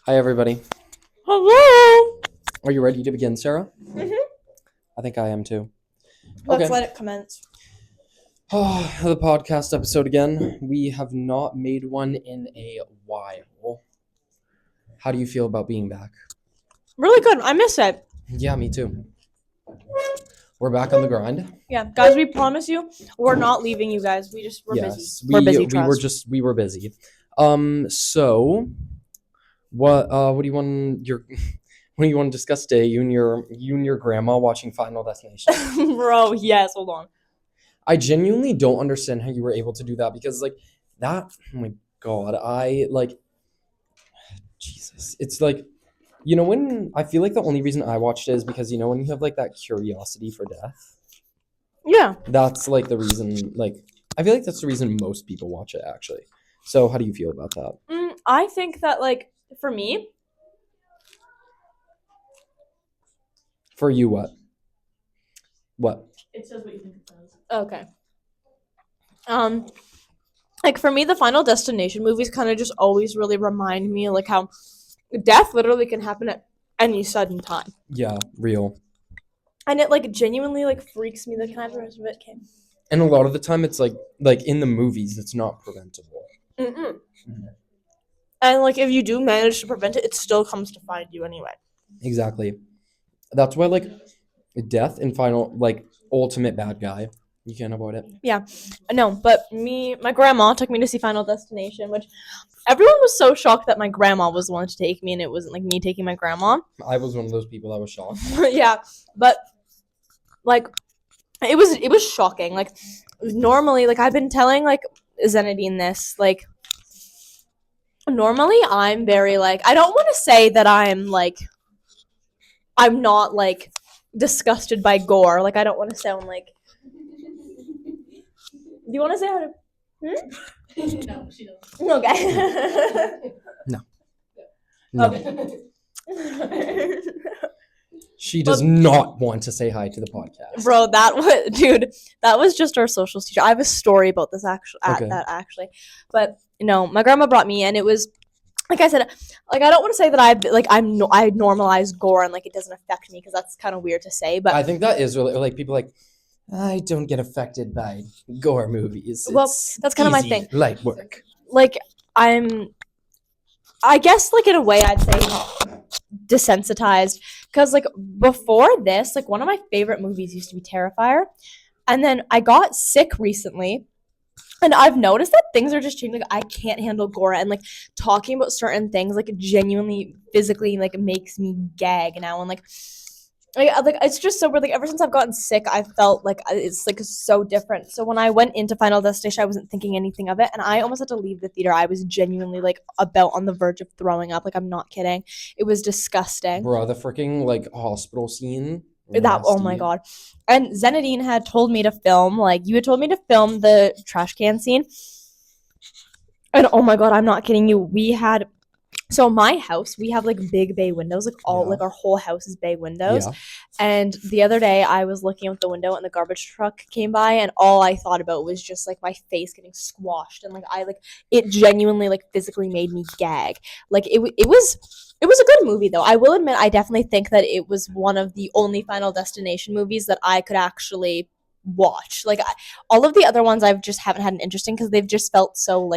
Hi, everybody. Hello. Are you ready to begin, Sarah? Mhm. I think I am too. Let's Okay. let it commence. The podcast episode again. We have not made one in a while. How do you feel about being back? Really good. I miss it. Yeah, me too. We're back on the grind. Yeah, guys. We promise you, we're not leaving you guys. We're busy. Yes, We're busy. we were busy. So what do you want what do you want to discuss today? You and your grandma watching Final Destination. Bro. Yes. Hold on. I genuinely don't understand how you were able to do that because that, oh my god, Jesus. It's when I feel like the only reason I watched it is because when you have that curiosity for death. Yeah. That's the reason I feel like that's the reason most people watch it actually. So how do you feel about that? I think that for me. For you, what? What? It says what you think it says. Okay. For me, the Final Destination movies kind of just always really remind me how death literally can happen at any sudden time. Yeah, real. And it genuinely freaks me. Can I have the rest of it, Kim? And a lot of the time it's like in the movies it's not preventable. Mm-mm. And if you do manage to prevent it, it still comes to find you anyway. Exactly. That's why death in Final ultimate bad guy. You can't avoid it. Yeah. No, but my grandma took me to see Final Destination, which everyone was so shocked that my grandma was the one to take me and it wasn't me taking my grandma. I was one of those people that was shocked. Yeah. But it was shocking. Normally, I've been telling Zenadine this, normally I'm very I don't want to say that I'm not disgusted by gore. I don't want to sound do you want to say how to No, she doesn't. Okay. No. Okay. She does not want to say hi to the podcast. Bro, that was just our socials teacher. I have a story about this actually. But my grandma brought me in. It was like I said, I don't want to say that I normalize gore and it doesn't affect me because that's kind of weird to say. But I think that is really people I don't get affected by gore movies. Well, it's that's kind of my easy, thing. light work. I guess in a way I'd say desensitized because before this one of my favorite movies used to be Terrifier, and then I got sick recently. And I've noticed that things are just changing. I can't handle gore, and talking about certain things genuinely physically makes me gag now. And it's just so weird. Ever since I've gotten sick, I felt it's so different. So when I went into Final Destination, I wasn't thinking anything of it, and I almost had to leave the theater. I was genuinely about on the verge of throwing up. I'm not kidding. It was disgusting. Bro, the freaking hospital scene. That, oh my god. And Zenadine had told me to film, you had told me to film the trash can scene. And oh my god, I'm not kidding you. So my house, we have big bay windows, our whole house is bay windows. Yeah. And the other day I was looking out the window and the garbage truck came by and all I thought about was just my face getting squashed and it genuinely physically made me gag. It was a good movie, though. I will admit, I definitely think that it was one of the only Final Destination movies that I could actually watch. All of the other ones I just haven't had an interest in because they've just felt so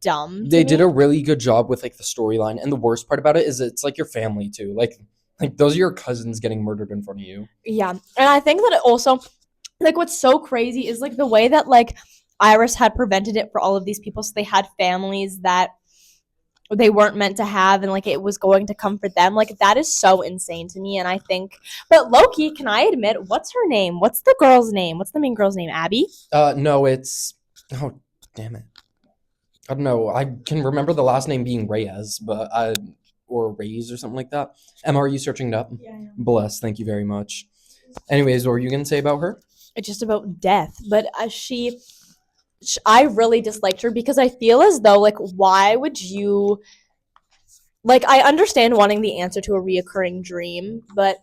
dumb. They did a really good job with the storyline, and the worst part about it is it's your family too. Those are your cousins getting murdered in front of you. Yeah, and I think that it also what's so crazy is the way that Iris had prevented it for all of these people, so they had families that they weren't meant to have and it was going to come for them. That is so insane to me. And I think, but Loki, can I admit, what's her name? What's the girl's name? What's the main girl's name? Abby? No, it's, oh damn it, I don't know. I can remember the last name being Reyes, but or Reyes or something like that. Emma, are you searching it up? Yeah. Bless, thank you very much. Anyways, what were you gonna say about her? It's just about death, but I really disliked her because I feel as though why would you I understand wanting the answer to a reoccurring dream, but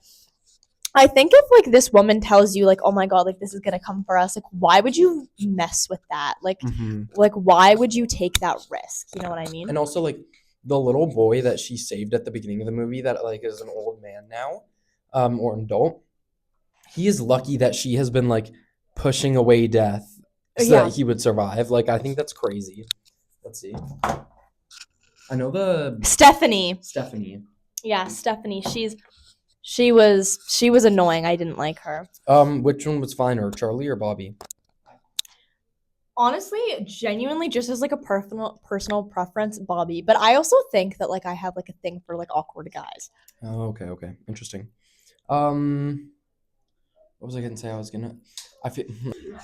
I think if this woman tells you oh my god, this is gonna come for us, why would you mess with that? Why would you take that risk? You know what I mean? And also the little boy that she saved at the beginning of the movie that like is an old man now, or an adult. He is lucky that she has been like pushing away death so Yeah. that he would survive. Like I think that's crazy. Let's see. I know the Stephanie. Stephanie. Yeah, Stephanie. She was annoying. I didn't like her. Which one was finer, Charlie or Bobby? Honestly, genuinely, just as like a personal preference, Bobby. But I also think that like I have like a thing for like awkward guys. Oh, okay, interesting. What was I gonna say? I feel,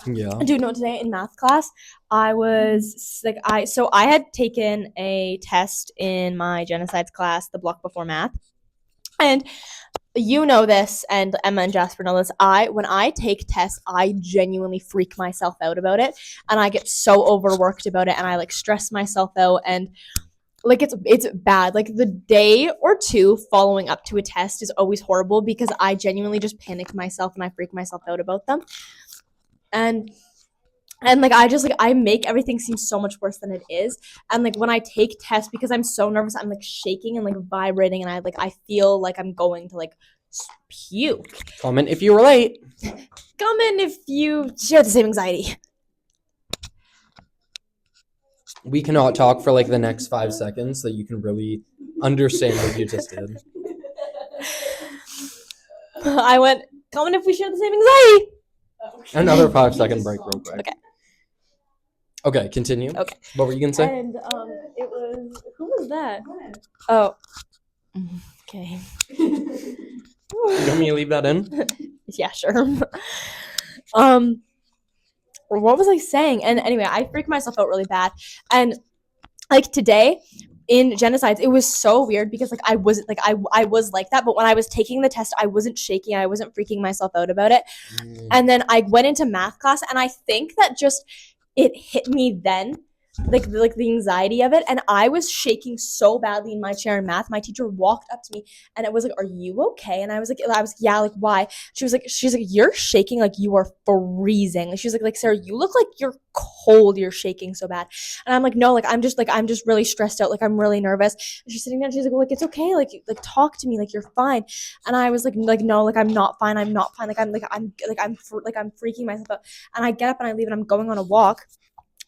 yeah. Do you know today in math class, I was like I had taken a test in my genocides class, the block before math, and you know this, and Emma and Jasper know this. When I take tests, I genuinely freak myself out about it, and I get so overworked about it, and I like stress myself out, and like it's bad. Like the day or two following up to a test is always horrible because I genuinely just panic myself and I freak myself out about them, and like I just like I make everything seem so much worse than it is. And like when I take tests, because I'm so nervous, I'm like shaking and like vibrating, and I feel like I'm going to like puke. Comment if you relate. Comment if you share the same anxiety. We cannot talk for like the next 5 seconds so you can really understand what you just did. I went, comment if we share the same anxiety. Another 5-second break real quick. Okay. Okay, continue. Okay. What were you gonna say? And it was, who was that? Oh. Okay. You want me to leave that in? Yeah, sure. What was I saying? And anyway, I freaked myself out really bad. And like today in genocides, it was so weird because like I wasn't like I was like that, but when I was taking the test, I wasn't shaking, I wasn't freaking myself out about it. And then I went into math class, and I think that just it hit me then, like the anxiety of it, and I was shaking so badly in my chair in math. My teacher walked up to me and it was like, "Are you okay?" And I was yeah, like why? She's like, "You're shaking like you are freezing." She's like, "Sarah, you look like you're cold. You're shaking so bad." And I'm like, "No, like I'm just really stressed out. Like I'm really nervous." And she's sitting there and she's like, "Well, like it's okay. Like talk to me. Like you're fine." And I was like no, like I'm not fine. I'm not fine. Like I'm freaking myself out. And I get up and I leave, and I'm going on a walk.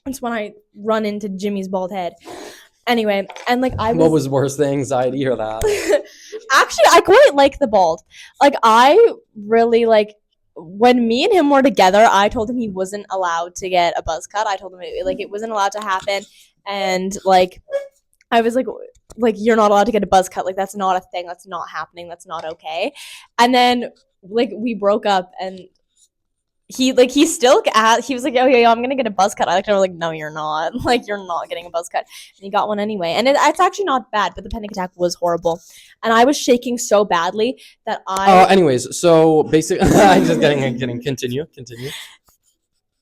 It's when I run into Jimmy's bald head. Anyway, and like What was worse, the anxiety or that? Actually, I quite like the bald. Like I really like when me and him were together, I told him he wasn't allowed to get a buzz cut. I told him it wasn't allowed to happen, and like I was like you're not allowed to get a buzz cut. Like that's not a thing. That's not happening. That's not okay. And then like we broke up, and he was like, "Oh yeah, I'm gonna get a buzz cut." I was like, "No, you're not. Like you're not getting a buzz cut." And he got one anyway, and it's actually not bad, but the panic attack was horrible, and I was shaking so badly that Anyways, so basically, I'm just getting continue.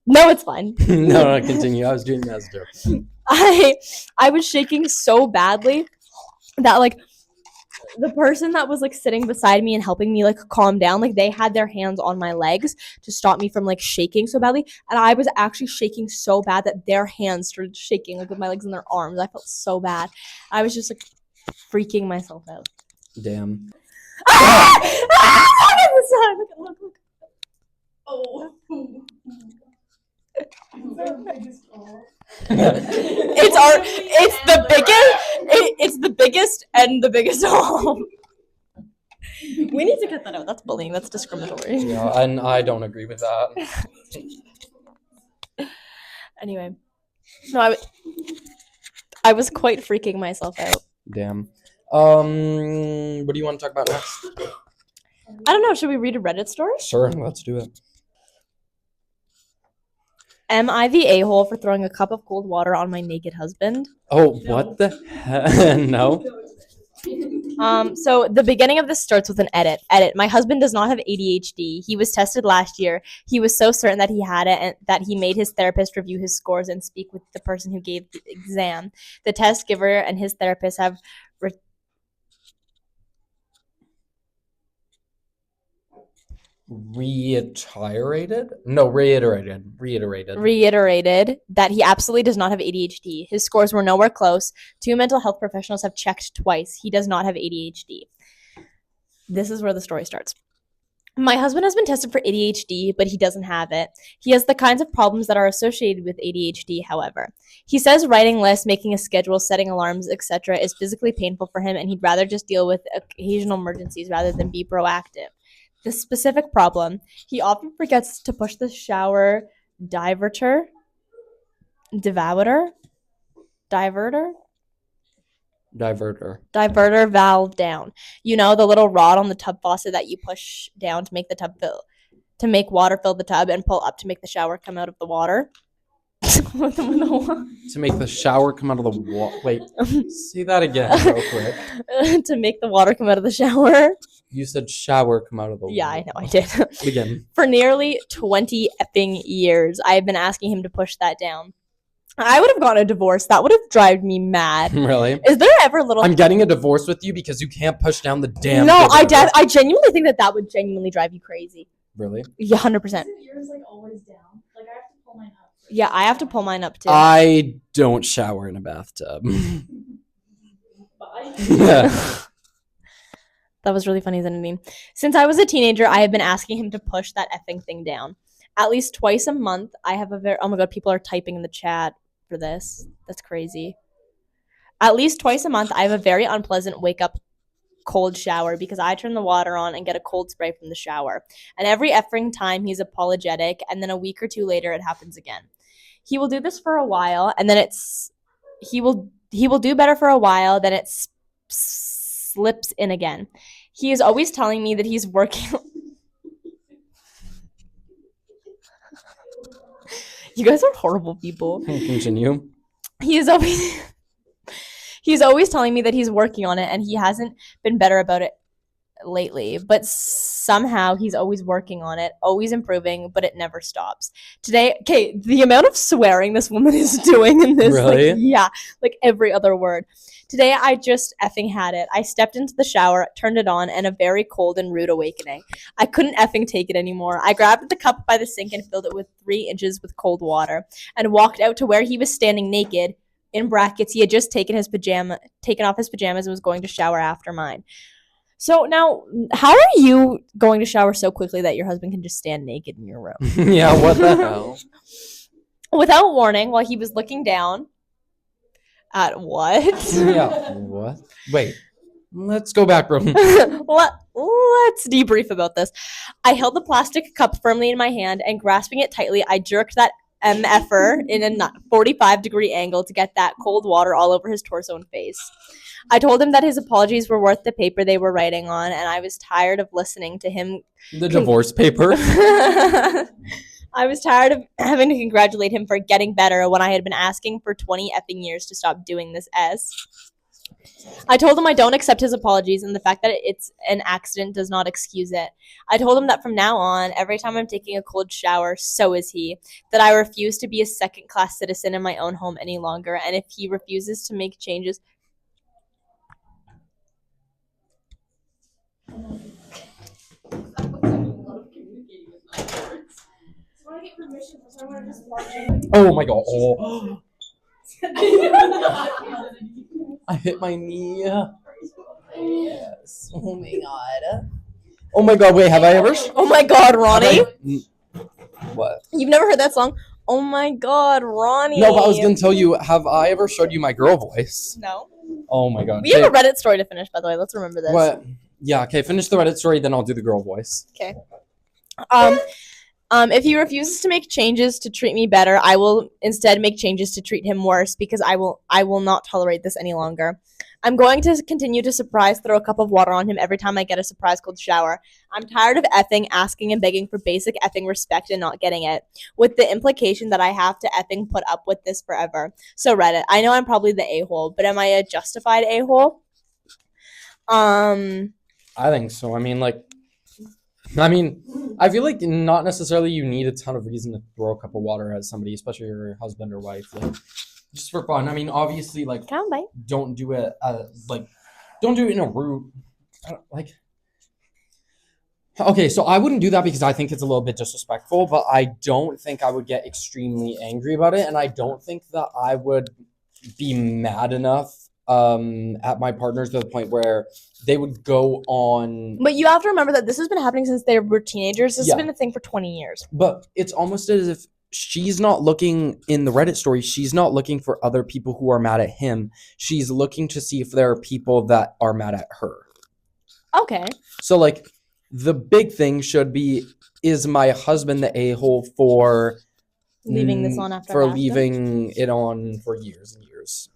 No, it's fine. No, continue. I was doing that as a joke. I was shaking so badly that like the person that was like sitting beside me and helping me like calm down, like they had their hands on my legs to stop me from like shaking so badly, and I was actually shaking so bad that their hands started shaking like with my legs and their arms. I felt so bad. I was just like freaking myself out. Damn. Look at the sun. Look. Oh. It's the biggest and the biggest hole. We need to cut that out. That's bullying. That's discriminatory. Yeah, and I don't agree with that. Anyway, no, I was quite freaking myself out. Damn. What do you want to talk about next? I don't know. Should we read a Reddit story? Sure, let's do it. Am I the a-hole for throwing a cup of cold water on my naked husband? Oh, what the heck? No. So the beginning of this starts with an edit. My husband does not have ADHD. He was tested last year. He was so certain that he had it and that he made his therapist review his scores and speak with the person who gave the exam. The test giver and his therapist have reiterated. No, reiterated. Reiterated that he absolutely does not have ADHD. His scores were nowhere close. 2 mental health professionals have checked twice. He does not have ADHD. This is where the story starts. My husband has been tested for ADHD, but he doesn't have it. He has the kinds of problems that are associated with ADHD, however. He says writing lists, making a schedule, setting alarms, etc. is physically painful for him, and he'd rather just deal with occasional emergencies rather than be proactive. The specific problem, he often forgets to push the shower diverter valve down. You know, the little rod on the tub faucet that you push down to make the tub fill, to make water fill the tub and pull up to make the shower come out of the water. To make the shower come out of the water. Wait, say that again real quick. To make the water come out of the shower. You said shower come out of the water. Yeah, I know, I did. Again. For nearly 20 effing years, I have been asking him to push that down. I would have gotten a divorce. That would have driven me mad. Really? Is there ever little... I'm getting a divorce with you because you can't push down the damn... No, I genuinely think that would genuinely drive you crazy. Really? Yeah, 100%. Isn't yours like always down? Like I have to pull mine up. Yeah, I have to pull mine up too. I don't shower in a bathtub. Bye. That was really funny, Zenadine. Since I was a teenager, I have been asking him to push that effing thing down. At least twice a month, I have a very... Oh my god, people are typing in the chat for this. That's crazy. At least twice a month, I have a very unpleasant wake-up cold shower because I turn the water on and get a cold spray from the shower. And every effing time, he's apologetic, and then a week or two later, it happens again. He will do this for a while, and then he will do better for a while, then it slips in again. He is always telling me that he's working... You guys are horrible people. Continue. He's always telling me that he's working on it, and he hasn't been better about it lately. But somehow he's always working on it, always improving, but it never stops. Today, okay, the amount of swearing this woman is doing in this, Really? like every other word. Today, I just effing had it. I stepped into the shower, turned it on, and a very cold and rude awakening. I couldn't effing take it anymore. I grabbed the cup by the sink and filled it with 3 inches with cold water and walked out to where he was standing naked. In brackets, he had just taken off his pajamas and was going to shower after mine. So now, how are you going to shower so quickly that your husband can just stand naked in your room? Yeah, what the hell? Without warning, while he was looking down at what? Yeah, what? Wait, let's go back, bro. Let's debrief about this. I held the plastic cup firmly in my hand and grasping it tightly, I jerked that MFer in a 45-degree angle to get that cold water all over his torso and face. I told him that his apologies were worth the paper they were writing on, and I was tired of listening to him. The divorce paper. I was tired of having to congratulate him for getting better when I had been asking for 20 effing years to stop doing this S. I told him I don't accept his apologies, and the fact that it's an accident does not excuse it. I told him that from now on, every time I'm taking a cold shower, so is he. That I refuse to be a second-class citizen in my own home any longer, and if he refuses to make changes... Oh my god. Oh. I hit my knee. Yes. Oh my god. Oh my god, wait, have I ever... Oh my god, Ronnie. What? You've never heard that song? Oh my god, Ronnie. No, but I was going to tell you, have I ever showed you my girl voice? No. Oh my god. We have a Reddit story to finish, by the way. Let's remember this. What? Yeah, okay, finish the Reddit story, then I'll do the girl voice. Okay. If he refuses to make changes to treat me better, I will instead make changes to treat him worse because I will not tolerate this any longer. I'm going to continue to throw a cup of water on him every time I get a surprise cold shower. I'm tired of effing asking and begging for basic effing respect and not getting it, with the implication that I have to effing put up with this forever. So Reddit, I know I'm probably the a-hole, but am I a justified a-hole? I think so. I feel like not necessarily you need a ton of reason to throw a cup of water at somebody, especially your husband or wife. Like, just for fun. I mean, obviously, like, don't do it. Don't do it in a rude. Okay, so I wouldn't do that because I think it's a little bit disrespectful, but I don't think I would get extremely angry about it, and I don't think that I would be mad enough at my partners to the point where they would go on. But you have to remember that this has been happening since they were teenagers. This Yeah. has been a thing for 20 years. But it's almost as if she's not looking in the Reddit story. She's not looking for other people who are mad at him. She's looking to see if there are people that are mad at her. Okay. So, like, the big thing should be, is my husband the a-hole for Leaving this on after for it happened? leaving it on for years and years.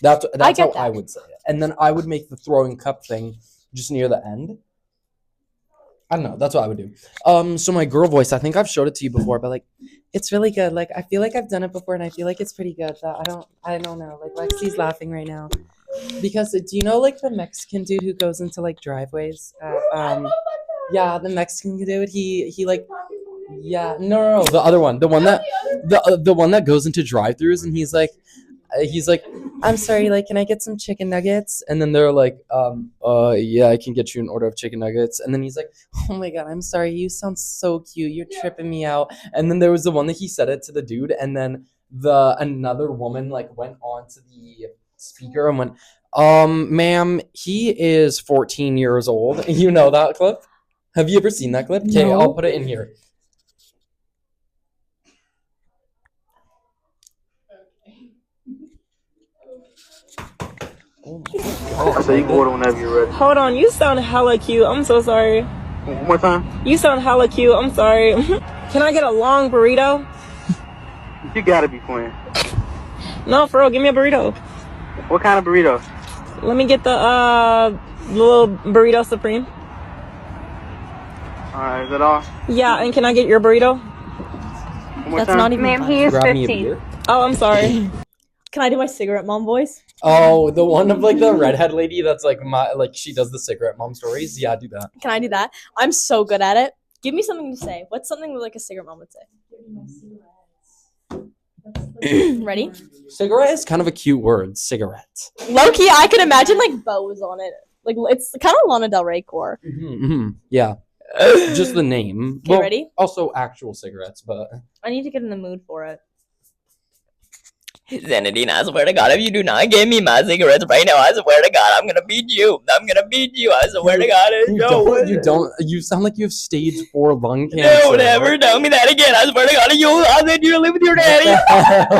That's get how that. I would say it. And then I would make the throwing cup thing just near the end. I don't know. That's what I would do. So my girl voice, I think I've showed it to you before, but like, it's really good. Like, I feel like I've done it before, and I feel like it's pretty good. I don't know. Like, Lexi's laughing right now because do you know like the Mexican dude who goes into like driveways? Yeah, the Mexican dude. He like, yeah, no, the other one, the one that goes into drive-throughs, and he's like, I'm sorry, like, can I get some chicken nuggets? And then they're like, yeah, I can get you an order of chicken nuggets. And then he's like, oh my god, I'm sorry, you sound so cute, you're tripping me out. And then there was the one that he said it to the dude, and then another woman like went on to the speaker and went, ma'am, he is 14 years old. You know that clip? Have you ever seen that clip? Okay, No. I'll put it in here. Oh my god. So you can order whenever you're ready. Hold on, you sound hella cute. I'm so sorry. One more time. You sound hella cute. I'm sorry. Can I get a long burrito? You gotta be playing. No, for real, give me a burrito. What kind of burrito? Let me get the little burrito supreme. Alright, is that all? Yeah, and can I get your burrito? One more That's time. not even Ma'am, funny. he is Grab me a 15. beer. Oh, I'm sorry. Can I do my cigarette mom voice? Oh, the one of like the redhead lady that's like she does the cigarette mom stories. Yeah, do that. Can I do that? I'm so good at it. Give me something to say. What's something that, like a cigarette mom would say? Ready? Cigarette is kind of a cute word. Cigarette. Low key, I could imagine like bows on it. Like it's kind of Lana Del Rey core. Yeah. Just the name. Okay, ready? Also actual cigarettes, but I need to get in the mood for it. Zenadine, I swear to God, if you do not give me my cigarettes right now, I swear to God, I'm gonna beat you. I swear to God. You sound like you have stage 4 lung cancer. Don't ever tell me that again. I swear to God, I said you live with your daddy.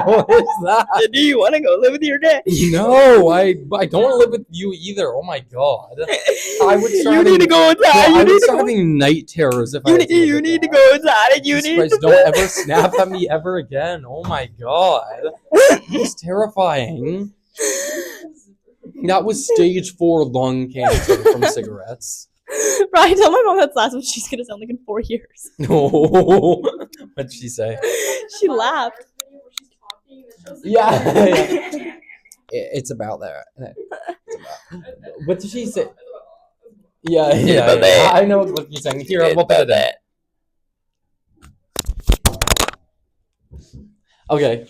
What is that? Do you want to go live with your dad? No, I don't want to live with you either. Oh my god. I would start You need to go inside. I You would need start to go. having night terrors if I You had need, live you with need to that. go inside and you Jesus need Christ, to don't ever snap at me ever again. Oh my god. It's terrifying. That was stage 4 lung cancer from cigarettes. Right, tell my mom that's last what she's gonna sound like in 4 years. No. What'd she say? She laughed. Yeah. It's about that. It's about. What did she say? Yeah. about that. I know what you're saying. Here, we'll put it in. Okay.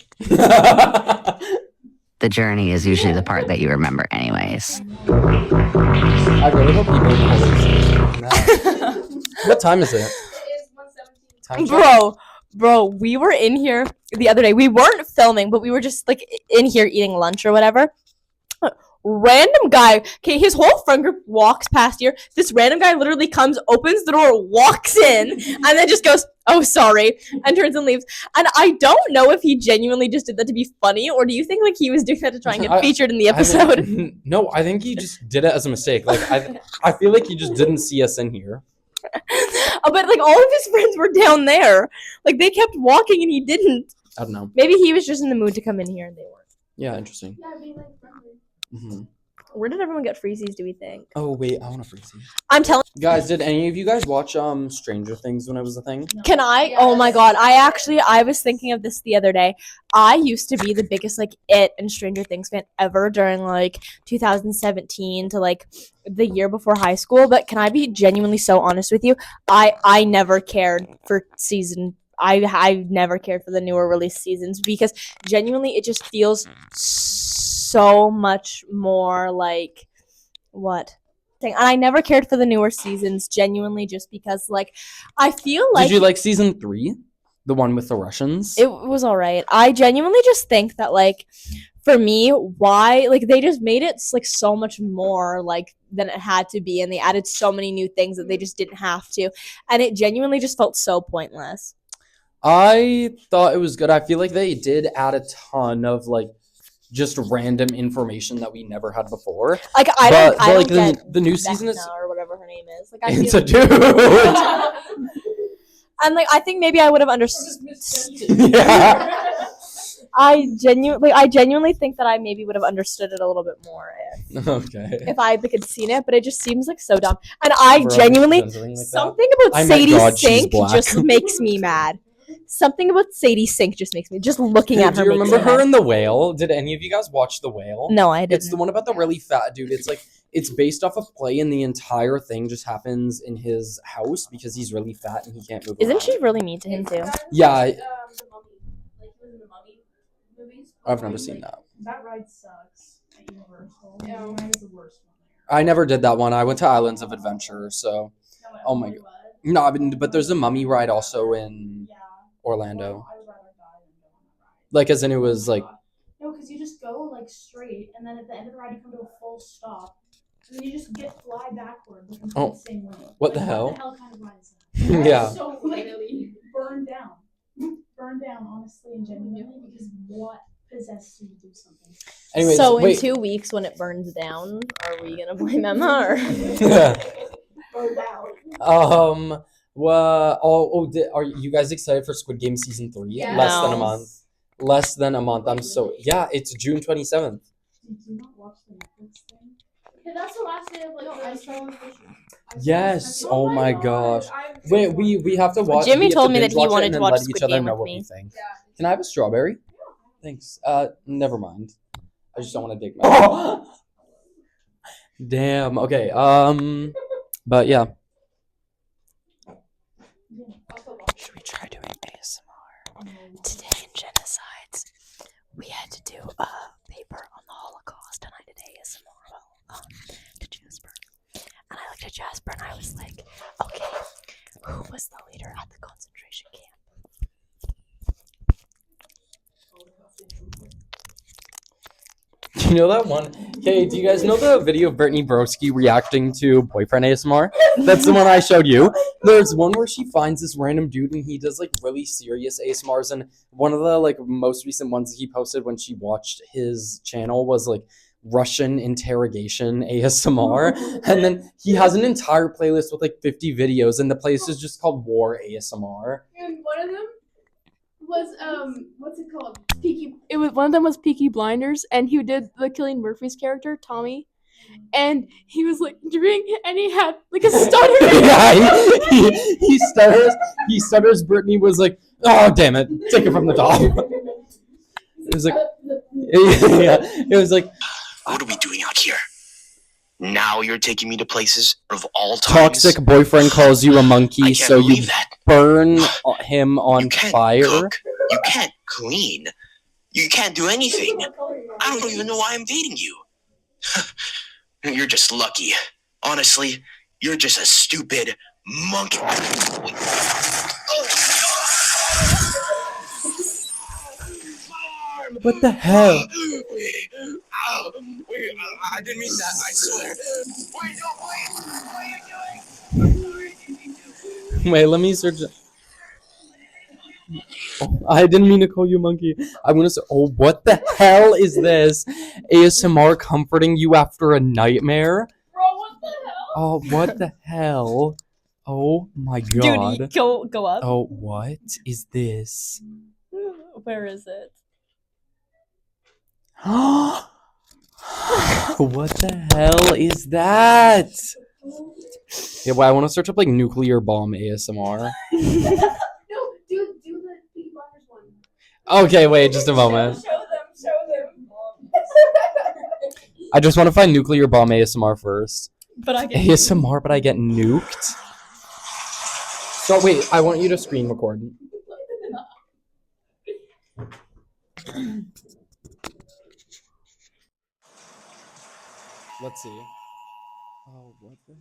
The journey is usually the part that you remember anyways. I really hope people know. What time is it? Time check? Bro, we were in here the other day. We weren't filming, but we were just like in here eating lunch or whatever. Random guy, okay, his whole friend group walks past here. This random guy literally comes, opens the door, walks in, and then just goes, "Oh, sorry," and turns and leaves. And I don't know if he genuinely just did that to be funny, or do you think like he was doing that to try and get featured in the episode? No, I think he just did it as a mistake. Like I feel like he just didn't see us in here. But like all of his friends were down there. Like they kept walking and he didn't. I don't know. Maybe he was just in the mood to come in here and they weren't. Yeah, interesting. Where did everyone get freezies, do we think? Oh wait, I want to freeze you. I'm telling Guys, did any of you guys watch Stranger Things when it was a thing? Can I? Oh my god. I was thinking of this the other day. I used to be the biggest like It and Stranger Things fan ever during like 2017 to like the year before high school. But can I be genuinely so honest with you? I never cared for I never cared for the newer release seasons because genuinely it just feels so much more like what? And I never cared for the newer seasons, genuinely, just because, like, I feel like Did you like season 3? The one with the Russians? it was all right. I genuinely just think that, like, for me, why, like, they just made it, like, so much more, like, than it had to be, and they added so many new things that they just didn't have to, and it genuinely just felt so pointless. I thought it was good. I feel like they did add a ton of like just random information that we never had before. Like, I don't like get the new season is Vecna or whatever her name is. Like, I it's feel, a dude. and, like, I think maybe I would have understood. Yeah. I genuinely think that I maybe would have understood it a little bit more Okay. if I had seen it, but it just seems like so dumb. And I Bro, genuinely censoring like that? something about I met Sadie God, she's Sink black. just makes me mad. Something about Sadie Sink just makes me just looking Hey, at do her. you makes remember me her mad. in The Whale? Did any of you guys watch The Whale? No, I didn't. It's the one about the really fat dude. It's like it's based off of play, and the entire thing just happens in his house because he's really fat and he can't move. Isn't around. she really mean to him too? Yeah, The Mummy. Like, he was in the Mummy movies. I've never seen that. That ride sucks at Universal. Yeah, that ride is the worst one there. I never did that one. I went to Islands of Adventure, so No, oh my god. No, I mean, but there's a mummy ride also in Yeah. Orlando. Well, I would rather die than go on that ride. Like as in it was like No, because you just go like straight, and then at the end of the ride you come to a full stop, and then you just fly backward the complete same way. what the Like, hell? What the hell kind of ride is that? Yeah. So like burned down, honestly and genuinely, because what possessed you to do something? Anyways, So in wait. 2 weeks when it burns down, are we gonna blame Emma or? Burned out. Are you guys excited for Squid Game season 3? Yes. Less than a No. month. Less than a month. I'm so yeah. It's June 27th. Did you not watch the Netflix thing? Yeah, that's the last day of like the celebration. Yes. Oh my gosh. Wait, we have to watch. Jimmy we have told me binge that he watch it wanted and to then watch let Squid each other Game know with what me. we think. Can I have a strawberry? Thanks. Never mind. I just don't want to dig my. Damn. Okay. But yeah. Should we try doing ASMR? Today in Genocides, we had to do a paper on the Holocaust, and I did ASMR to Jasper. And I looked at Jasper and I was like, okay, who was the leader at the concentration camp? You know that one? Okay, do you guys know the video of Brittany Broski reacting to boyfriend ASMR? That's the one I showed you. There's one where she finds this random dude and he does like really serious ASMRs, and one of the like most recent ones he posted when she watched his channel was like Russian interrogation ASMR, and then he has an entire playlist with like 50 videos, and the playlist is just called War ASMR. And one of them was what's it called? One of them was Peaky Blinders, and he did the Cillian Murphy's character, Tommy. And he was like drink, and he had like a stutter. Yeah, he stutters. He stutters. Brittany was like, "Oh damn it, take it from the top." It was like, yeah, it was like, what are we doing out here? Now you're taking me to places of all times. toxic boyfriend calls you a monkey, I can't so you believe that. burn him on You can't fire. cook. You can't clean. You can't do anything. I don't even know why I'm dating you. You're just lucky. Honestly, you're just a stupid monkey. What the hell? I didn't mean that, I swear. Wait, no, wait. What are you doing? Wait, let me search. Oh, I didn't mean to call you a monkey. I'm gonna say, oh, what the hell is this? ASMR comforting you after a nightmare? Bro, what the hell? Oh, what the hell? Oh my god. Dude, go up. Oh, what is this? Where is it? What the hell is that? Yeah, well, I want to search up like nuclear bomb ASMR. No, do the Peaky Blinders one. Okay, wait, just a moment. Show them. I just want to find nuclear bomb ASMR first. But I get ASMR, but I get nuked. So wait, I want you to screen record. Let's see. Oh, what the?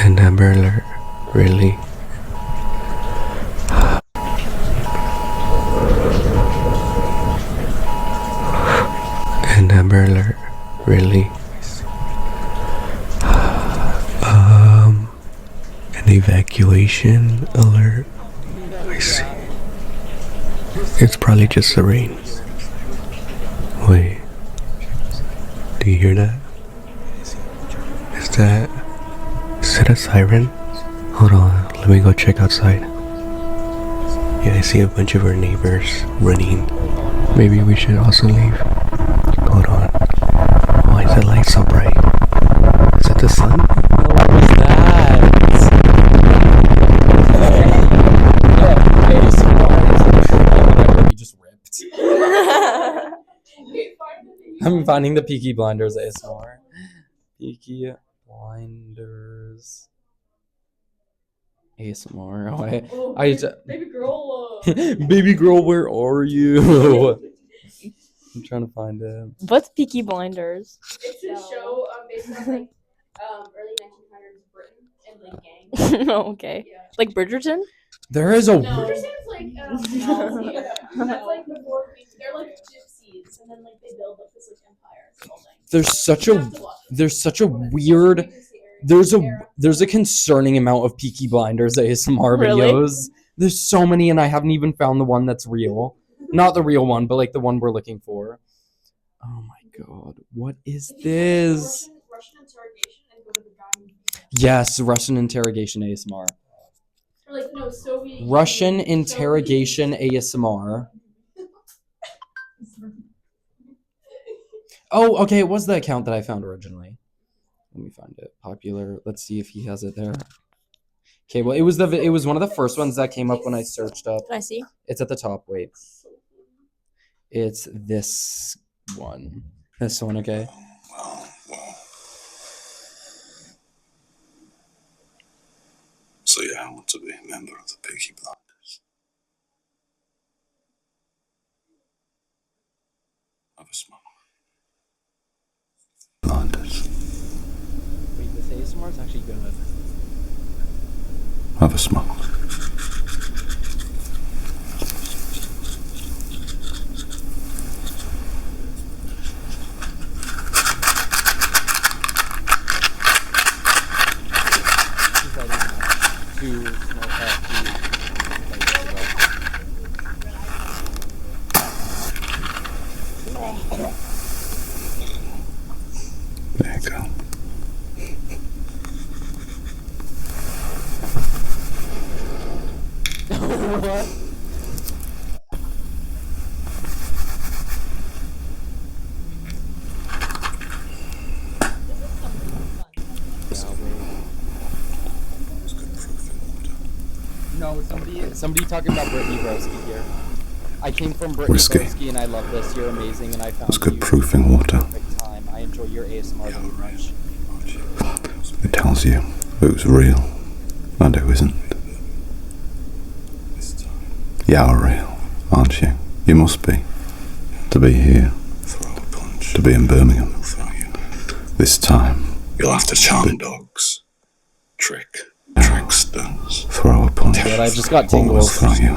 And Amber Alert, really? And Amber Alert, really? An evacuation alert. I see. It's probably just the rain. Wait. Do you hear that? Is that a siren? Hold on, let me go check outside. Yeah, I see a bunch of our neighbors running. Maybe we should also leave. Hold on. Why is the light so bright? Is it the sun? What was that? We just ripped. I'm finding the Peaky Blinders ASMR. Peaky Blinders ASMR. Oh, Baby girl. Baby girl, where are you? I'm trying to find it. What's Peaky Blinders? It's a show based on like early 1900s Britain and like gangs. Okay. Yeah. Like Bridgerton? There is a. No, Bridgerton's like that's like before they're like gypsies and then like they build like this like empire building. There's such a weird. There's a concerning amount of Peaky Blinders ASMR Really? videos. There's so many, and I haven't even found the one that's real. Not the real one, but like the one we're looking for. Oh my god, what is this? Russian interrogation and go to the guy. Yes, Russian interrogation ASMR. Or like no Soviet. Russian interrogation ASMR. Oh, okay, it was the account that I found originally. Let me find it. Popular. Let's see if he has it there. Okay, well, it was one of the first ones that came up when I searched up. Can I see? It's at the top. Wait. It's this one. This one, okay? Well. So yeah, I want to be a member of the Peaky Blinders. Have a smoke. Blinders. Wait, this ASMR is actually good. Have a smoke. There you go. What? No, somebody talking about Brittany Broski here. I came from Brittany Whiskey. Broski and I love this. You're amazing and I found It's good you proofing water. perfect time. I enjoy your ASMR very much. It tells you who's real and who isn't. You're real, aren't you? You must be. To be here. To be in Birmingham. This time. You'll have to charm dogs. Tricksters. Throw a punch. God, I just got Always tingles. throw you.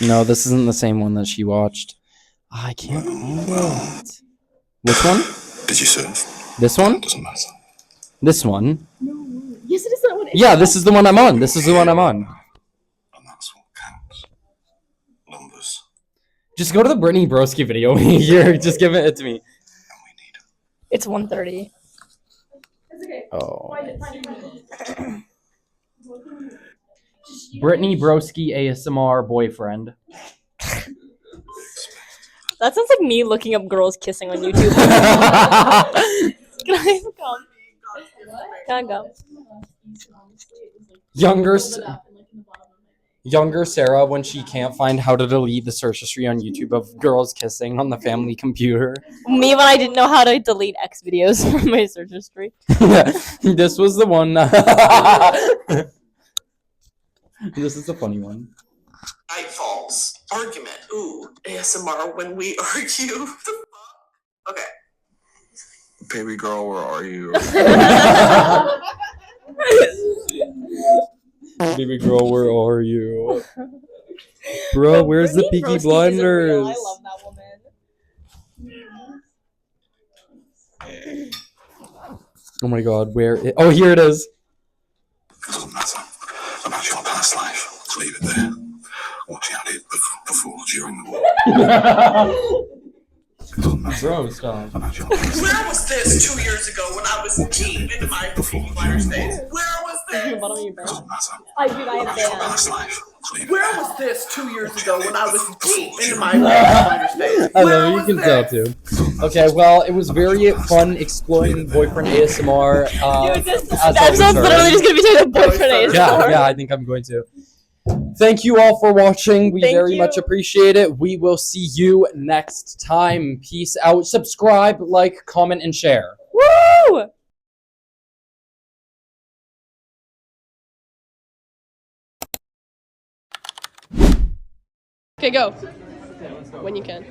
No, this isn't the same one that she watched. I can't find it. Which one? Did you serve? This one? Doesn't matter. This one? Yes, it is that one. Yeah, this is the one I'm on. This is the one I'm on. And that's what counts. Numbers. Just go to the Brittany Broski video here. Just give it to me. And we need them. It's 1:30. It's okay. Oh. Find it. Brittany Broski ASMR boyfriend. That sounds like me looking up girls kissing on YouTube. Can I go? Can I go? Younger. Younger Sarah when she can't find how to delete the search history on YouTube of girls kissing on the family computer. Me when I didn't know how to delete X videos from my search history. This was the one. This is the funny one. Night falls. Argument. Ooh, ASMR when we argue. Okay. Baby girl, where are you? Baby girl, where are you? Bro, where's the Peaky Blinders? I love that woman. Oh my god, where oh, here it is. It doesn't matter about your past life. Leave it there. What you did before, during the war. It doesn't matter Bro, stop. about your past life. Where was this 2 years ago when I was deep into my Peaky Blinders days? Where was this? It doesn't matter I have about your past life. Leave it Where there. was this 2 years ago when I was deep into my Peaky Blinders days? I know, you can tell too. Okay, well, it was very fun exploring boyfriend ASMR. Dude, this as episode's always, literally just gonna be talking about boyfriend ASMR. Yeah, I think I'm going to. Thank you all for watching. We Thank very you. much appreciate it. We will see you next time. Peace out. Subscribe, like, comment, and share. Woo! Okay, go. When you can.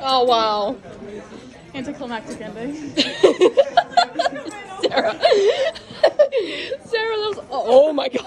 Oh wow. Anticlimactic ending. Sarah. Sarah, that was. Oh my god.